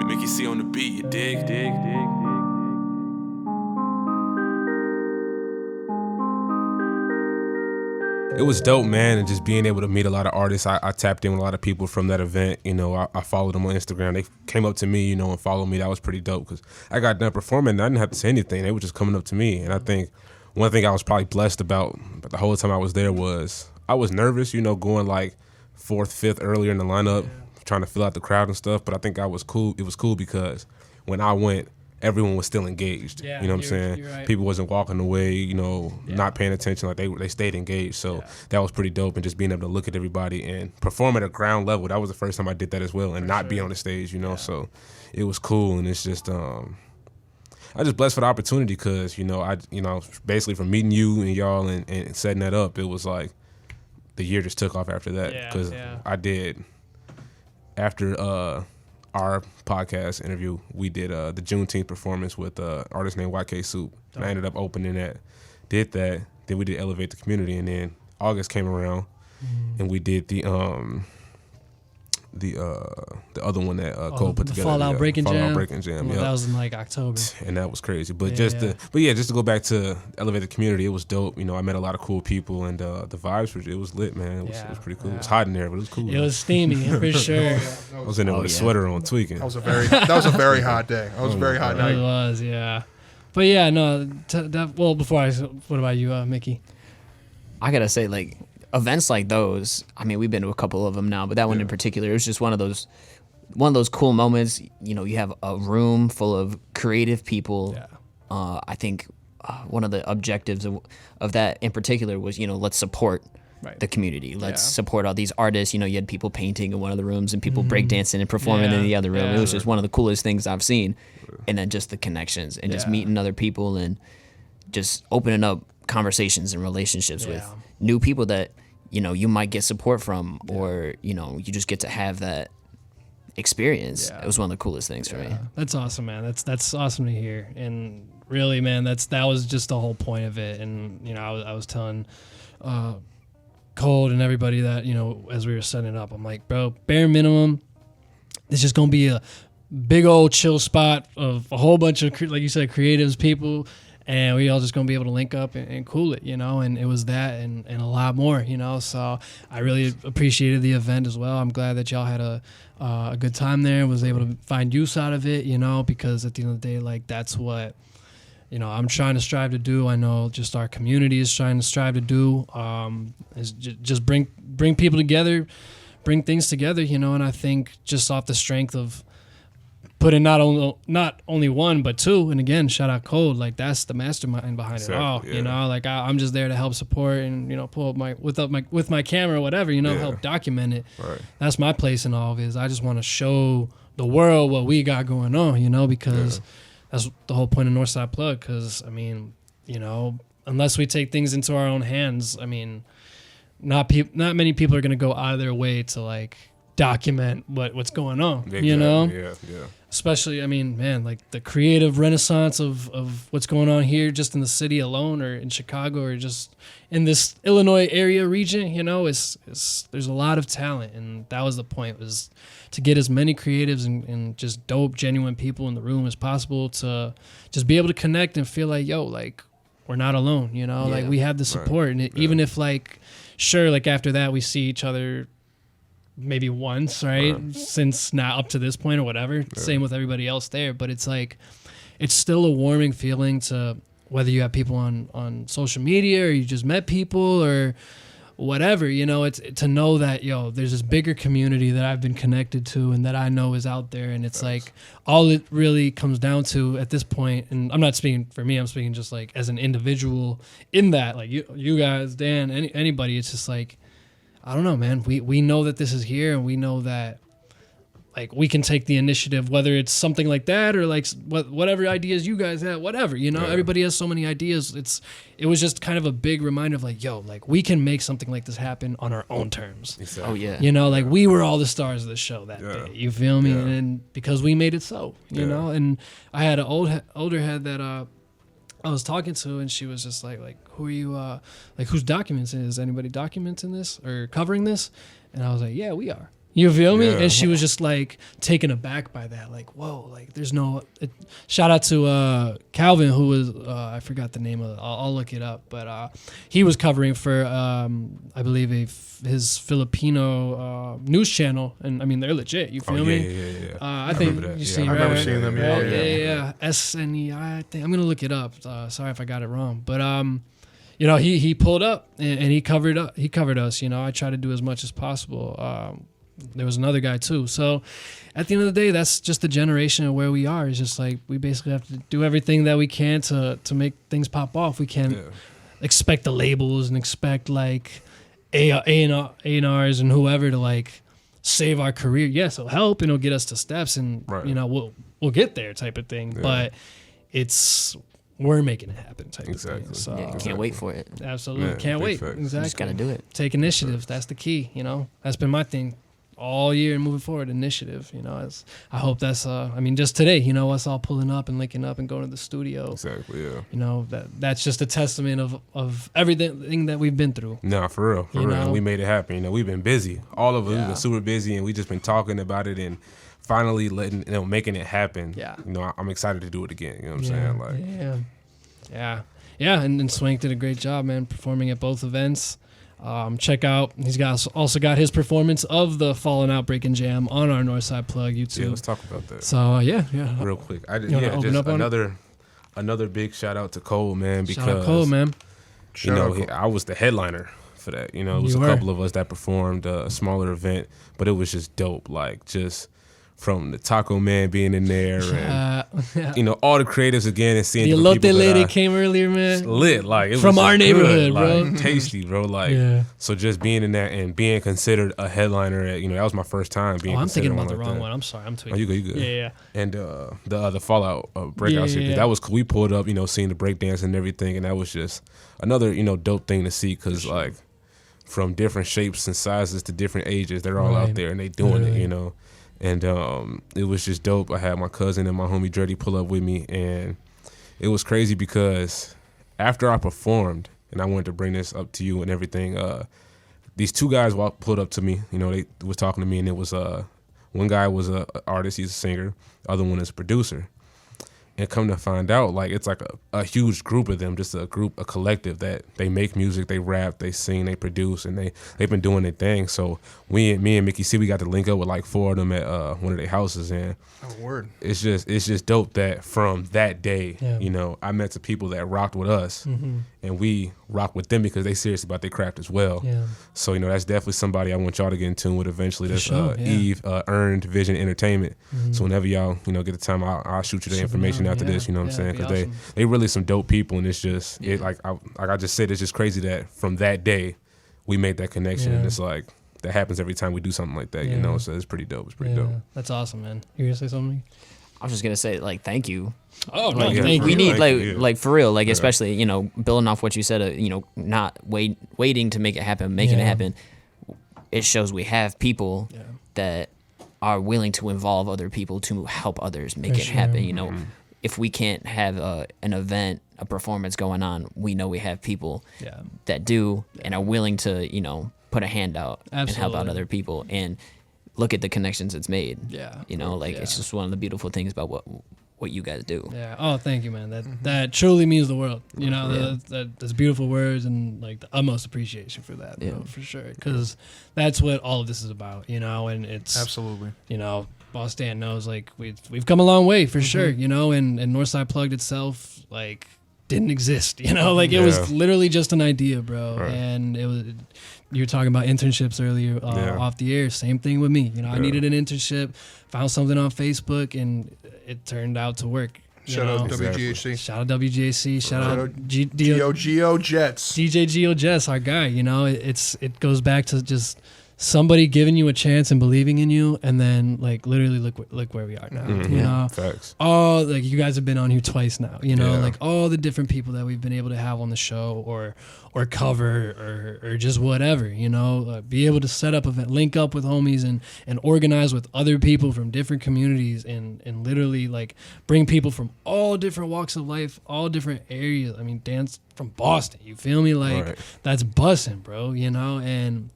Mickey C on the beat, you dig? It was dope, man, and just being able to meet a lot of artists. I tapped in with a lot of people from that event. You know, I followed them on Instagram. They came up to me, you know, and followed me. That was pretty dope because I got done performing and I didn't have to say anything. They were just coming up to me. And I think one thing I was probably blessed about the whole time I was there was I was nervous, you know, going like 4th, 5th earlier in the lineup, trying to fill out the crowd and stuff. But I think I was cool. It was cool because when I went, everyone was still engaged. Yeah, you know what I'm saying? Right. People wasn't walking away, you know, not paying attention. Like they stayed engaged. So that was pretty dope. And just being able to look at everybody and perform at a ground level. That was the first time I did that as well, and not be on the stage, you know. So it was cool. And it's just I just blessed for the opportunity because, you know, basically from meeting you and y'all and setting that up, it was like the year just took off after that because I did after our podcast interview, we did the Juneteenth performance with an artist named YK Soup. And I ended up opening that, did that. Then we did Elevate the Community, and then August came around, and we did the other one that Cole put together. Fallout Breaking Jam. Well, that was in like October. And that was crazy. But just to go back to Elevate the Community, it was dope. You know, I met a lot of cool people, and the vibes it was lit, man. It was pretty cool. It was hot in there, but it was cool. It was steamy for sure. I was in there with a sweater on, tweaking. That was a very hot day. That was a very hot night. It was, yeah. But yeah, no. What about you, Mickey? I gotta say, like, events like those, I mean, we've been to a couple of them now, but that one in particular, it was just one of those cool moments. You know, you have a room full of creative people. Yeah. I think one of the objectives of that in particular was, you know, let's support the community. Let's support all these artists. You know, you had people painting in one of the rooms and people breakdancing and performing in the other room. It was just one of the coolest things I've seen. And then just the connections and just meeting other people and just opening up conversations and relationships with new people that, you know, you might get support from, or, you know, you just get to have that experience. It was one of the coolest things for me. That's awesome, man. That's awesome to hear. And really, man, that was just the whole point of it. And, you know, I was telling Cold and everybody that, you know, as we were setting it up, I'm like, bro, bare minimum, it's just going to be a big old chill spot of a whole bunch of, like you said, creatives, people, and we all just going to be able to link up and cool it, you know, and it was that and a lot more, you know. So I really appreciated the event as well. I'm glad that y'all had a good time there, was able to find use out of it, you know, because at the end of the day, like, that's what, you know, I'm trying to strive to do. I know just our community is trying to strive to do, is just bring people together, bring things together, you know. And I think just off the strength of putting not only one but two, and again, shout out Code, like, that's the mastermind behind it all. You know, like, I'm just there to help support and, you know, pull up with my camera or whatever, you know, help document it. That's my place in all of it. Is I just want to show the world what we got going on, you know, because that's the whole point of Northside Plug. Because, I mean, you know, unless we take things into our own hands, I mean, not many people are going to go out of their way to, like, document what's going on, you know? Especially, I mean, man, like, the creative renaissance of what's going on here just in the city alone, or in Chicago, or just in this Illinois area region, you know, there's a lot of talent. And that was the point, was to get as many creatives and just dope, genuine people in the room as possible to just be able to connect and feel like, yo, like, we're not alone, you know? Like, we have the support. And even if, like, sure, like, after that we see each other maybe once, right? Since now up to this point or whatever. Same with everybody else there. But it's like, it's still a warming feeling to, whether you have people on social media or you just met people or whatever, you know, it's to know that, yo, there's this bigger community that I've been connected to and that I know is out there. And it's like, all it really comes down to at this point, and I'm not speaking for me, I'm speaking just like as an individual in that, like you guys, Dan, anybody, it's just like, I don't know, man. We know that this is here, and we know that, like, we can take the initiative, whether it's something like that or like whatever ideas you guys have, whatever, you know. Everybody has so many ideas. It was just kind of a big reminder of, like, yo, like, we can make something like this happen on our own terms. Exactly. Oh yeah, you know, like, we were all the stars of the show that day. You feel me? And because we made it so, you know. And I had an older head that I was talking to, and she was just like, who are you, like, who's documenting? Is anybody documenting this or covering this? And I was like, yeah, we are. You feel me? Yeah. And she was just like taken aback by that. Like, whoa, like there's no. Shout out to Calvin, who was I forgot the name of it. I'll look it up, but he was covering for I believe his Filipino news channel, and I mean they're legit. You feel me? Yeah. I think you seen I remember right? seeing them. Right? Yeah. Yeah. SMNI. I think I'm gonna look it up. Sorry if I got it wrong, but you know, he pulled up and he covered us. You know, I try to do as much as possible. There was another guy too. So at the end of the day, that's just the generation of where we are. It's just like we basically have to do everything that we can to make things pop off. We can't expect the labels and expect like A&Rs and whoever to like save our career. Yes, it'll help and it'll get us to steps and you know we'll get there type of thing. Yeah. But we're making it happen type of thing. So can't wait for it. Absolutely, can't wait. Facts. Exactly, just gotta do it. Take initiative. That's the key. You know, that's been my thing all year and moving forward. Initiative. You know, I hope that's. I mean, just today, you know, us all pulling up and linking up and going to the studio. Exactly. Yeah. You know, that's just a testament of everything that we've been through. No, for real. For real. And we made it happen. You know, we've been busy. All of us. We've been super busy, and we just been talking about it and finally making it happen. Yeah. You know, I'm excited to do it again. You know what I'm saying? Like. Yeah, and Swank did a great job, man, performing at both events. Check out, he's also got his performance of the Fallen Out Breaking Jam on our Northside Plug YouTube. Yeah, let's talk about that. So yeah, real quick. Just another big shout out to Cole, man, because shout out Cole, man. You know, I was the headliner for that. You know, it was a couple of us that performed a smaller event, but it was just dope. Like just from the Taco Man being in there, and you know, all the creatives again, and seeing the elote lady came earlier, man. Lit, like it from was our neighborhood, good, bro. like, tasty, bro. Like so, just being in that and being considered a headliner at, you know, that was my first time being. I'm thinking about the wrong one. I'm sorry, I'm tweaking. Oh, you good. Yeah. And the Fallout breakout series, that was cool. We pulled up, you know, seeing the breakdance and everything, and that was just another, you know, dope thing to see because like from different shapes and sizes to different ages, they're all out there and they doing it, you know. And it was just dope. I had my cousin and my homie Dreddy pull up with me, and it was crazy because after I performed, and I wanted to bring this up to you and everything, these two guys pulled up to me. You know, they was talking to me, and it was one guy was a artist, he's a singer. The other one is a producer. And come to find out, like, it's like a huge group of them, just a collective that they make music, they rap, they sing, they produce, and they've been doing their thing. So me and Mickey C, we got to link up with like 4 of them at one of their houses, and it's just dope that from that day, you know, I met some people that rocked with us, and we rock with them because they serious about their craft as well. So, you know, that's definitely somebody I want y'all to get in tune with eventually. That's Eve, Earned Vision Entertainment. So whenever y'all, you know, get the time, I'll shoot you the information after this, you know what I'm saying? Because they really some dope people, and it's just like I just said, it's just crazy that from that day we made that connection, and it's like that happens every time we do something like that, you know. So it's pretty dope. It's pretty dope. That's awesome, man. You gonna say something? I was just gonna say, like, thank you. Oh, no, like, thank you. We need like for real, like especially, you know, building off what you said, you know, not waiting to make it happen, making it happen. It shows we have people that are willing to involve other people to help others make it happen. You know, if we can't have an event, a performance going on, we know we have people that do and are willing to, you know, put a hand out and help out other people. And look at the connections it's made. You know, like it's just one of the beautiful things about what you guys do. Oh, thank you, man. That truly means the world. You know, that's beautiful words, and like the utmost appreciation for that, bro, for sure. Because that's what all of this is about, you know. And it's absolutely, you know, Boss Dan knows, like we've come a long way for sure, you know. And Northside Plugged itself, like, didn't exist, you know. Like it was literally just an idea, bro. And it was. You were talking about internships earlier off the air. Same thing with me. You know, I needed an internship, found something on Facebook, and it turned out to work. Shout out WGHC. Shout out WGHC. Shout out Geo Jets. DJ Geo Jets, our guy. You know, it goes back to just somebody giving you a chance and believing in you, and then like literally look where we are now. You know, facts. Oh, like you guys have been on here twice now. You know, like all the different people that we've been able to have on the show, or cover, or just whatever. You know, be able to set up event, link up with homies, and organize with other people from different communities, and literally like bring people from all different walks of life, all different areas. I mean, Dan's from Boston. You feel me? Like that's bussin', bro. You know, and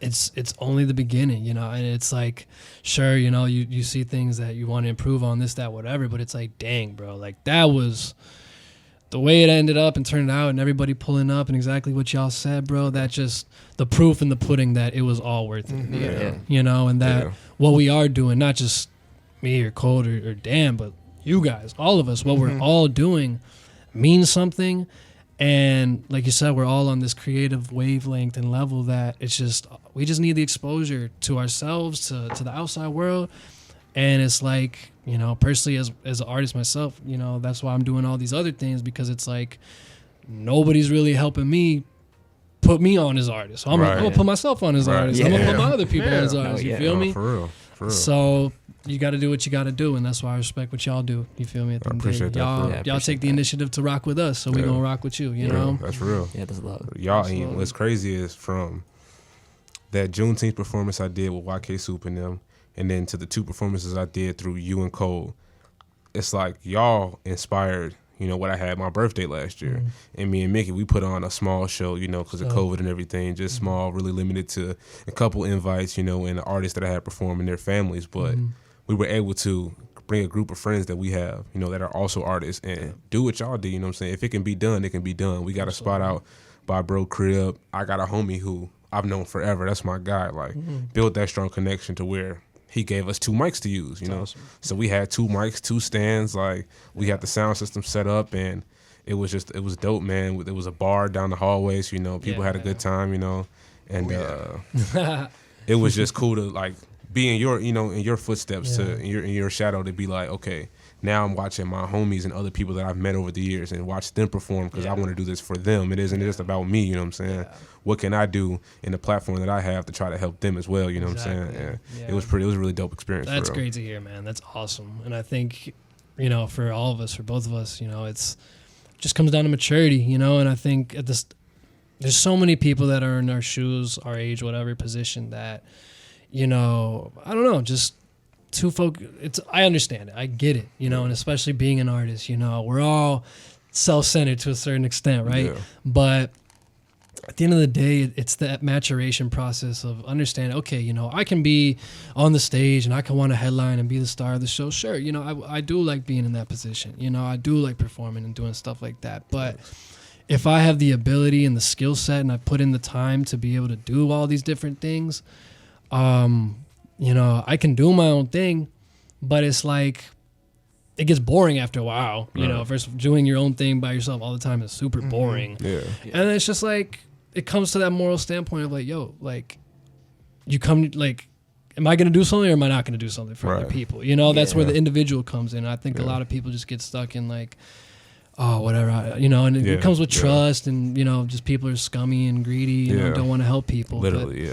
it's only the beginning, you know. And it's like, sure, you know, you see things that you want to improve on, this, that, whatever, but it's like, dang, bro, like that was the way it ended up and turned out, and everybody pulling up and exactly what y'all said, bro. That just the proof in the pudding that it was all worth it. You know, and that what we are doing, not just me or Cold or Dan, but you guys, all of us, what we're all doing means something. And like you said, we're all on this creative wavelength and level that it's just, we just need the exposure to ourselves, to the outside world. And it's like, you know, personally as an artist myself, you know, that's why I'm doing all these other things, because it's like nobody's really helping me put me on as artist. So I'm going to put myself on as artist. I'm going to put my other people on as artists. You feel me? For real. So you got to do what you got to do, and that's why I respect what y'all do. You feel me? At the I appreciate that. Y'all take the initiative to rock with us, so we gonna rock with you. You know, that's real. Yeah, that's love. Y'all, and what's crazy is from that Juneteenth performance I did with YK Soup and them, and then to the 2 performances I did through you and Cole. It's like y'all inspired, you know, what I had my birthday last year. And me and Mickey, we put on a small show, you know, because of COVID and everything, just small, really limited to a couple invites, you know, and the artists that I had perform and their families. But we were able to bring a group of friends that we have, you know, that are also artists and do what y'all do, you know what I'm saying? If it can be done, it can be done. We got a spot out by Bro Crib. I got a homie who I've known forever. That's my guy. Like, built that strong connection to where he gave us 2 mics to use, you know? Awesome. So we had 2 mics, 2 stands. Like, we had the sound system set up, and it was dope, man. It was a bar down the hallway, so, you know, people had a good time, you know? And it was just cool to, like, be in your, you know, in your footsteps, in your shadow, to be like, okay, now I'm watching my homies and other people that I've met over the years and watch them perform, because I want to do this for them. It isn't just about me, you know what I'm saying? What can I do in the platform that I have to try to help them as well, you know what I'm saying? And it was a really dope experience. That's great to hear, man. That's awesome. And I think, you know, for all of us, for both of us, you know, it's just comes down to maturity, you know. And I think there's so many people that are in our shoes, our age, whatever position, that, you know, I don't know, just I understand it. I get it, you know, and especially being an artist, you know, we're all self-centered to a certain extent, right? Yeah. But at the end of the day, it's that maturation process of understanding, okay, you know, I can be on the stage and I can want to headline and be the star of the show. Sure, you know, I do like being in that position. You know, I do like performing and doing stuff like that. But if I have the ability and the skill set and I put in the time to be able to do all these different things, you know, I can do my own thing, but it's like, it gets boring after a while, you know. Versus doing your own thing by yourself all the time is super boring. And it's just like, it comes to that moral standpoint of like, yo, like, you come, like, am I going to do something or am I not going to do something for other people? You know, that's where the individual comes in. I think a lot of people just get stuck in like, oh, whatever, you know, and it comes with trust, and, you know, just people are scummy and greedy, you know, don't want to help people. Literally,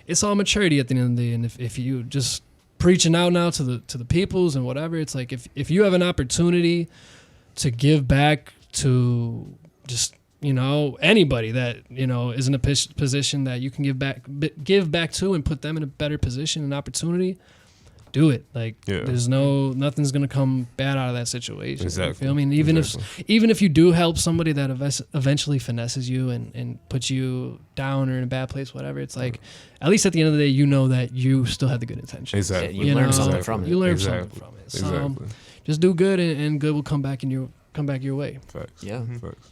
it's all maturity at the end of the day. And if you just preaching out now to the peoples and whatever, it's like, if you have an opportunity to give back to just, you know, anybody that, you know, is in a position that you can give back to and put them in a better position and opportunity, do it. Like, there's nothing's gonna come bad out of that situation. Exactly. You feel me? And even if you do help somebody that eventually finesses you and puts you down or in a bad place, whatever, it's like, at least at the end of the day, you know that you still had the good intention. Exactly. You learn something from it. You learn something from it. So just do good, and good will come back your way. Facts. Yeah. Facts.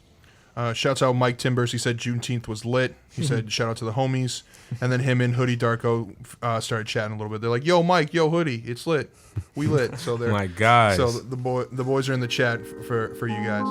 Shouts out Mike Timbers. He said Juneteenth was lit. He said shout out to the homies. And then him and Hoodie Darko started chatting a little bit. They're like, yo, Mike, yo, Hoodie, it's lit. We lit. So they're my guys. So the boys are in the chat for you guys.